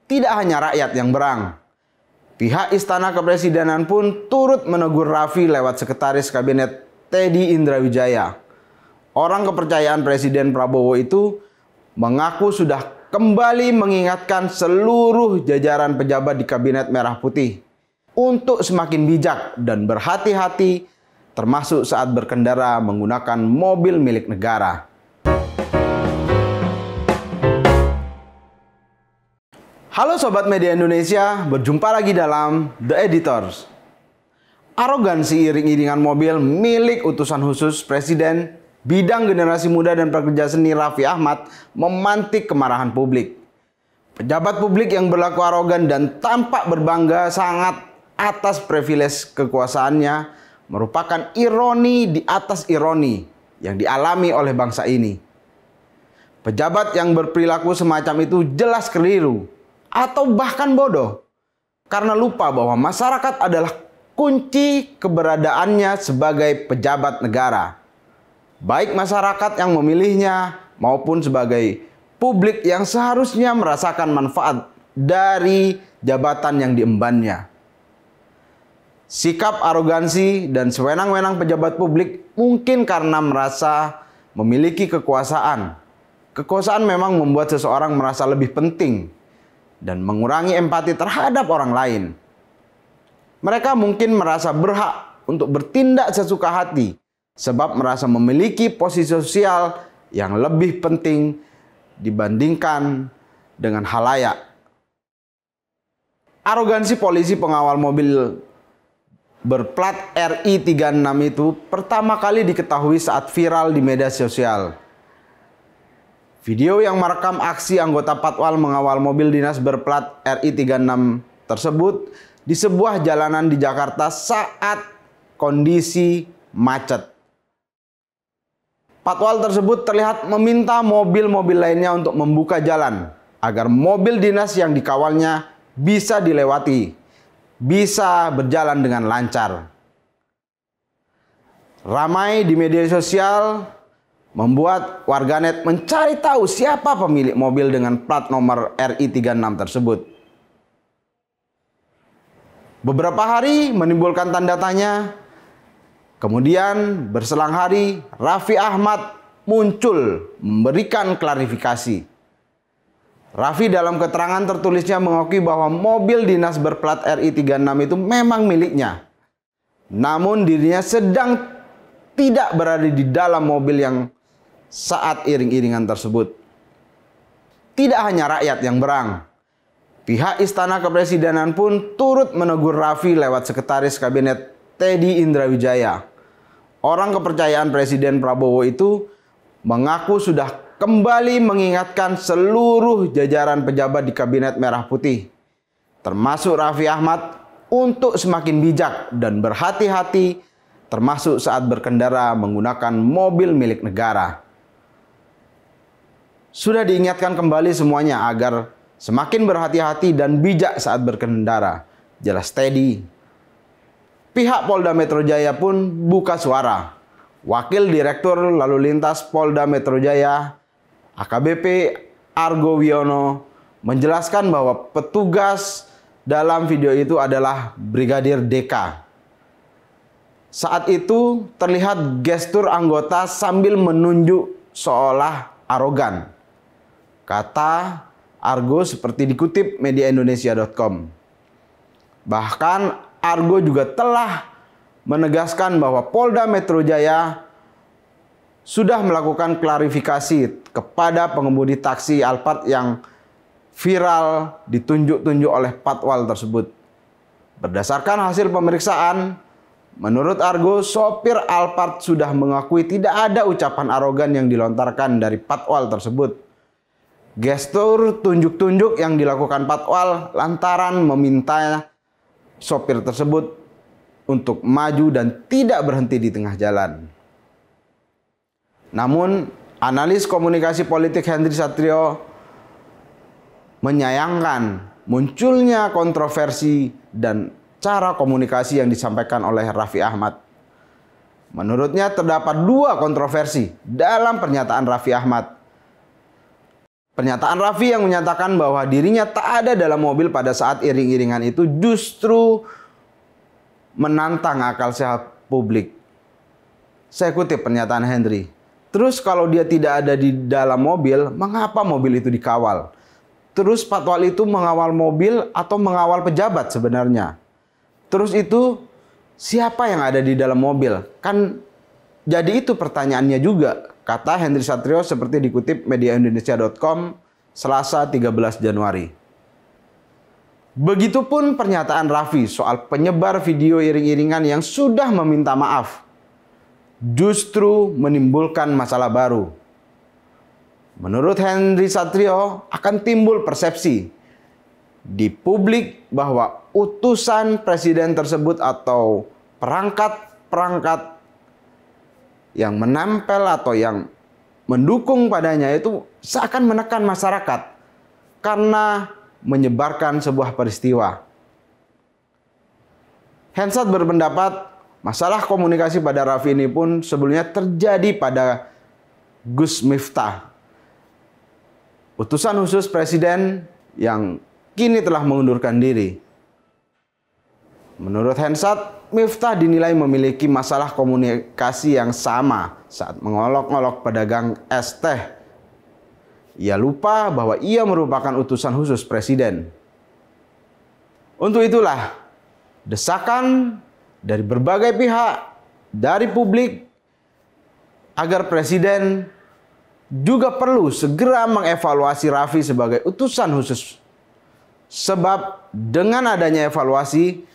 Tidak hanya rakyat yang berang. Pihak Istana Kepresidenan pun turut menegur Raffi lewat Sekretaris Kabinet Teddy Indrawijaya. Orang kepercayaan Presiden Prabowo itu mengaku sudah kembali mengingatkan seluruh jajaran pejabat di Kabinet Merah Putih untuk semakin bijak dan berhati-hati, termasuk saat berkendara menggunakan mobil milik negara. Halo Sobat Media Indonesia, berjumpa lagi dalam The Editors. Arogansi iring-iringan mobil milik utusan khusus Presiden bidang generasi muda dan pekerja seni Raffi Ahmad memantik kemarahan publik. Pejabat publik yang berlaku arogan dan tampak berbangga sangat atas privilege kekuasaannya merupakan ironi di atas ironi yang dialami oleh bangsa ini. Pejabat yang berperilaku semacam itu jelas keliru atau bahkan bodoh karena lupa bahwa masyarakat adalah kunci keberadaannya sebagai pejabat negara, baik masyarakat yang memilihnya maupun sebagai publik yang seharusnya merasakan manfaat dari jabatan yang diembannya. Sikap arogansi dan sewenang-wenang pejabat publik mungkin karena merasa memiliki kekuasaan. Kekuasaan memang membuat seseorang merasa lebih penting dan mengurangi empati terhadap orang lain. Mereka mungkin merasa berhak untuk bertindak sesuka hati sebab merasa memiliki posisi sosial yang lebih penting dibandingkan dengan khalayak. Arogansi polisi pengawal mobil berplat RI 36 itu pertama kali diketahui saat viral di media sosial. Video yang merekam aksi anggota Patwal mengawal mobil dinas berplat RI 36 tersebut di sebuah jalanan di Jakarta saat kondisi macet. Patwal tersebut terlihat meminta mobil-mobil lainnya untuk membuka jalan agar mobil dinas yang dikawalnya bisa dilewati, bisa berjalan dengan lancar. Ramai di media sosial membuat warganet mencari tahu siapa pemilik mobil dengan plat nomor RI 36 tersebut. Beberapa hari menimbulkan tanda tanya. Kemudian berselang hari, Raffi Ahmad muncul memberikan klarifikasi. Raffi dalam keterangan tertulisnya mengakui bahwa mobil dinas berplat RI 36 itu memang miliknya. Namun dirinya sedang tidak berada di dalam mobil yang saat iring-iringan tersebut. Tidak hanya rakyat yang berang. Pihak Istana Kepresidenan pun turut menegur Raffi lewat Sekretaris Kabinet Teddy Indrawijaya. Orang kepercayaan Presiden Prabowo itu mengaku sudah kembali mengingatkan seluruh jajaran pejabat di Kabinet Merah Putih, termasuk Raffi Ahmad, untuk semakin bijak dan berhati-hati, termasuk saat berkendara menggunakan mobil milik negara. Sudah diingatkan kembali semuanya agar semakin berhati-hati dan bijak saat berkendara, jelas Teddy. Pihak Polda Metro Jaya pun buka suara. Wakil Direktur Lalu Lintas Polda Metro Jaya, AKBP Argo Wiono, menjelaskan bahwa petugas dalam video itu adalah Brigadir DK. Saat itu terlihat gestur anggota sambil menunjuk seolah arogan. Kata Argo seperti dikutip mediaindonesia.com. Bahkan Argo juga telah menegaskan bahwa Polda Metro Jaya sudah melakukan klarifikasi kepada pengemudi taksi Alphard yang viral ditunjuk-tunjuk oleh Patwal tersebut. Berdasarkan hasil pemeriksaan, menurut Argo, sopir Alphard sudah mengakui tidak ada ucapan arogan yang dilontarkan dari Patwal tersebut. Gestur tunjuk-tunjuk yang dilakukan Patwal lantaran meminta sopir tersebut untuk maju dan tidak berhenti di tengah jalan. Namun, analis komunikasi politik Henry Satrio menyayangkan munculnya kontroversi dan cara komunikasi yang disampaikan oleh Raffi Ahmad. Menurutnya terdapat dua kontroversi dalam pernyataan Raffi Ahmad. Pernyataan Raffi yang menyatakan bahwa dirinya tak ada dalam mobil pada saat iring-iringan itu justru menantang akal sehat publik. Saya kutip pernyataan Henry. Terus kalau dia tidak ada di dalam mobil, mengapa mobil itu dikawal? Terus patwal itu mengawal mobil atau mengawal pejabat sebenarnya? Terus itu siapa yang ada di dalam mobil? Kan jadi itu pertanyaannya juga, kata Henry Satrio seperti dikutip mediaindonesia.com Selasa 13 Januari. Begitupun pernyataan Raffi soal penyebar video iring-iringan yang sudah meminta maaf. Justru menimbulkan masalah baru. Menurut Henry Satrio, akan timbul persepsi di publik bahwa utusan presiden tersebut atau perangkat-perangkat yang menempel atau yang mendukung padanya itu seakan menekan masyarakat karena menyebarkan sebuah peristiwa. Hensat berpendapat masalah komunikasi pada Raffi ini pun sebelumnya terjadi pada Gus Miftah, utusan khusus presiden yang kini telah mengundurkan diri. Menurut Hensat, Miftah dinilai memiliki masalah komunikasi yang sama saat mengolok-olok pedagang es teh. Ia lupa bahwa ia merupakan utusan khusus presiden. Untuk itulah, desakan dari berbagai pihak, dari publik, agar presiden juga perlu segera mengevaluasi Raffi sebagai utusan khusus. Sebab dengan adanya evaluasi,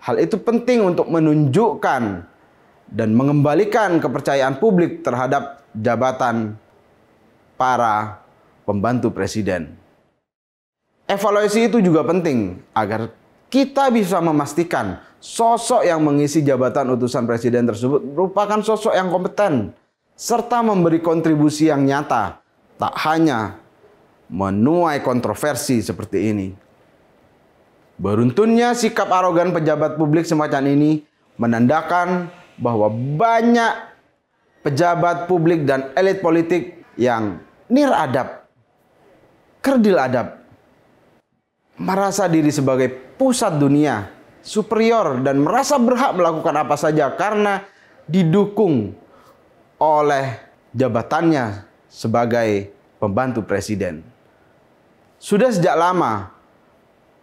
hal itu penting untuk menunjukkan dan mengembalikan kepercayaan publik terhadap jabatan para pembantu presiden. Evaluasi itu juga penting agar kita bisa memastikan sosok yang mengisi jabatan utusan presiden tersebut merupakan sosok yang kompeten serta memberi kontribusi yang nyata, tak hanya menuai kontroversi seperti ini. Beruntunnya sikap arogan pejabat publik semacam ini menandakan bahwa banyak pejabat publik dan elit politik yang niradab, kerdil adab, merasa diri sebagai pusat dunia, superior, dan merasa berhak melakukan apa saja karena didukung oleh jabatannya sebagai pembantu presiden. Sudah sejak lama,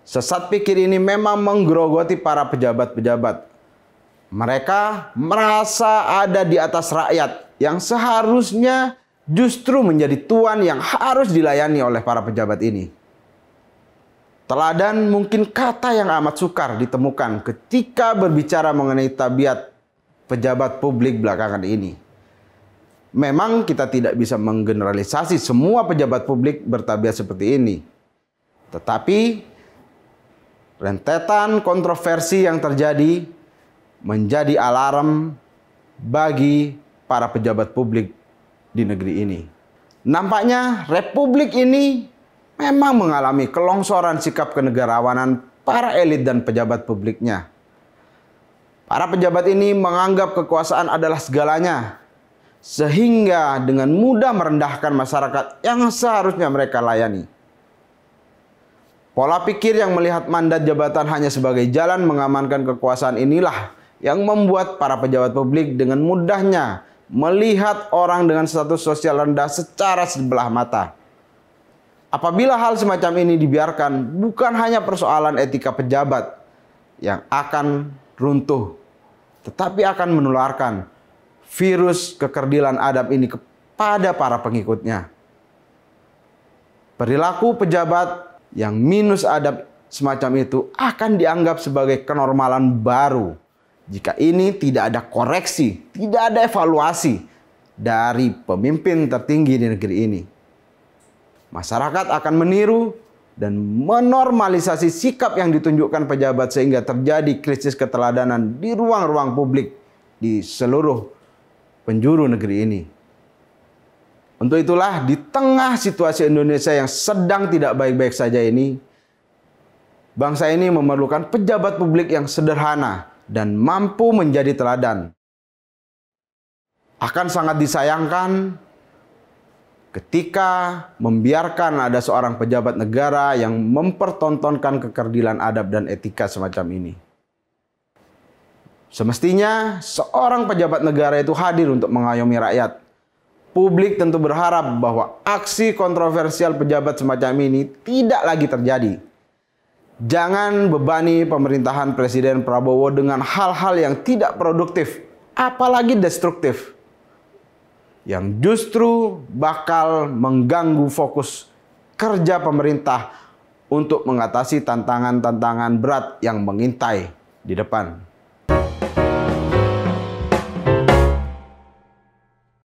sesat pikir ini memang menggerogoti para pejabat-pejabat. Mereka merasa ada di atas rakyat yang seharusnya justru menjadi tuan yang harus dilayani oleh para pejabat ini. Teladan mungkin kata yang amat sukar ditemukan ketika berbicara mengenai tabiat pejabat publik belakangan ini. Memang kita tidak bisa menggeneralisasi semua pejabat publik bertabiat seperti ini. Tetapi rentetan kontroversi yang terjadi menjadi alarm bagi para pejabat publik di negeri ini. Nampaknya republik ini memang mengalami kelongsoran sikap kenegarawanan para elit dan pejabat publiknya. Para pejabat ini menganggap kekuasaan adalah segalanya, sehingga dengan mudah merendahkan masyarakat yang seharusnya mereka layani. Pola pikir yang melihat mandat jabatan hanya sebagai jalan mengamankan kekuasaan inilah yang membuat para pejabat publik dengan mudahnya melihat orang dengan status sosial rendah secara sebelah mata. Apabila hal semacam ini dibiarkan, bukan hanya persoalan etika pejabat yang akan runtuh, tetapi akan menularkan virus kekerdilan adab ini kepada para pengikutnya. Perilaku pejabat yang minus adab semacam itu akan dianggap sebagai kenormalan baru jika ini tidak ada koreksi, tidak ada evaluasi dari pemimpin tertinggi di negeri ini. Masyarakat akan meniru dan menormalisasi sikap yang ditunjukkan pejabat sehingga terjadi krisis keteladanan di ruang-ruang publik di seluruh penjuru negeri ini. Untuk itulah di tengah situasi Indonesia yang sedang tidak baik-baik saja ini, bangsa ini memerlukan pejabat publik yang sederhana dan mampu menjadi teladan. Akan sangat disayangkan ketika membiarkan ada seorang pejabat negara yang mempertontonkan kekerdilan adab dan etika semacam ini. Semestinya seorang pejabat negara itu hadir untuk mengayomi rakyat. Publik tentu berharap bahwa aksi kontroversial pejabat semacam ini tidak lagi terjadi. Jangan bebani pemerintahan Presiden Prabowo dengan hal-hal yang tidak produktif, apalagi destruktif, yang justru bakal mengganggu fokus kerja pemerintah untuk mengatasi tantangan-tantangan berat yang mengintai di depan.